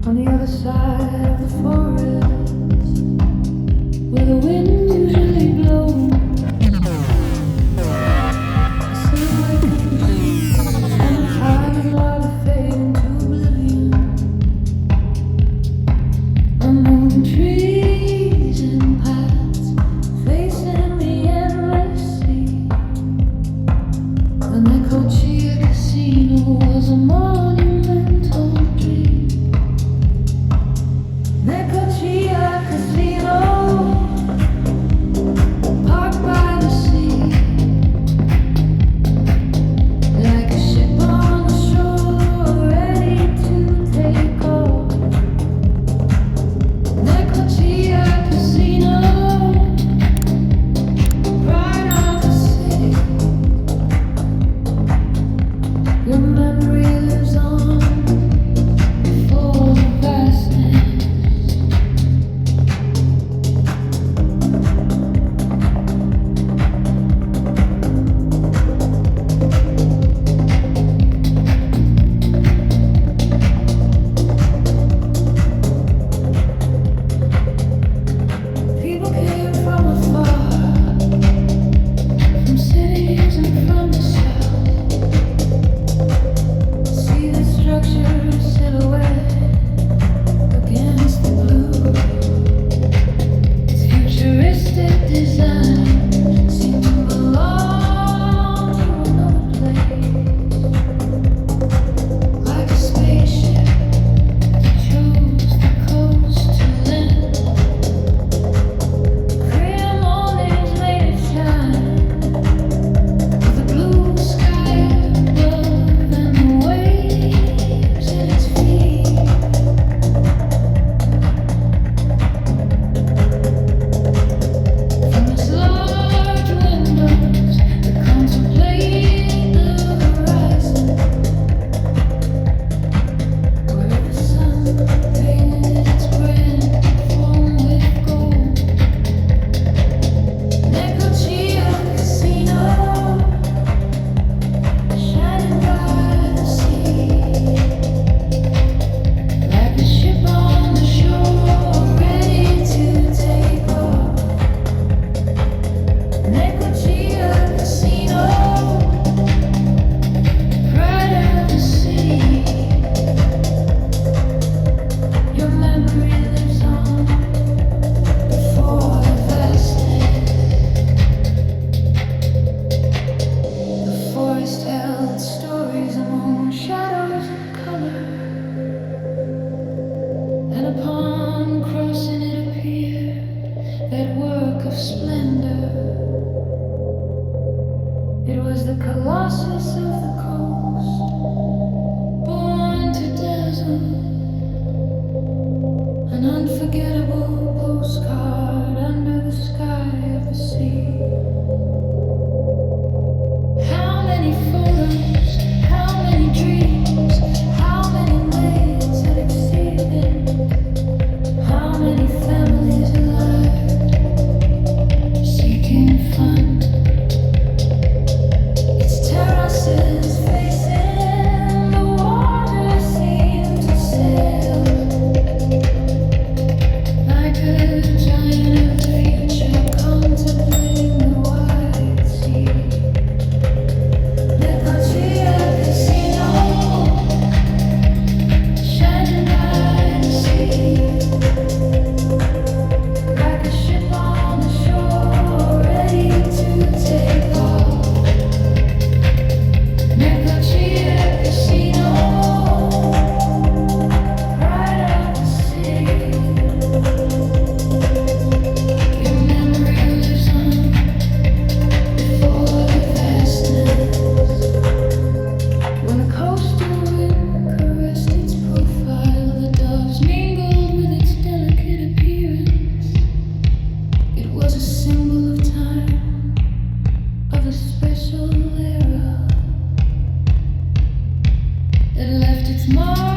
On the other side of the forest, where the wind usually blows, I sit awake and the time light fade into oblivion. Unknown trees and paths facing the endless sea. The Necochea Casino was a monumental dream. Necochea Casino, parked by the sea, like a ship on the shore, ready to take off. Necochea Casino, pride of the city. Your memory lives on before the vastness. People came from afar, from cities and from the south. See the structure silhouette against the blue. Its futuristic design seemed to belong to another place, like a spaceship that chose the coast to land. Clear mornings made it shine, with the blue sky above and the waves at its feet. From its large windows that contemplate the horizon, where the sun painted its grand form with gold. Necochea Casino, shining by the sea, like a ship on the shore, ready to take off. Necochea Casino, pride of the city. Your memory lives on before the vastness. The forest held stories among shadows and color, and upon crossing it appeared that work of splendor. It was the colossus of the coast, born to dazzle, an unforgettable postcard under the sky of the sea. How many photos, how many dreams, how many ways had exceeded, how many families alive seeking fun. Its terraces facing the water seem to sail, like a giant of the future contemplating the wide sea. Necochea Casino, shining by the sea, like a ship on the shore, ready to take off. Necochea Casino, pride of the city. Your memory lives on before the vastness. When the coastal wind caressed its profile, the doves mingled with its delicate appearance. It was a symbol of time, of a special era that left its mark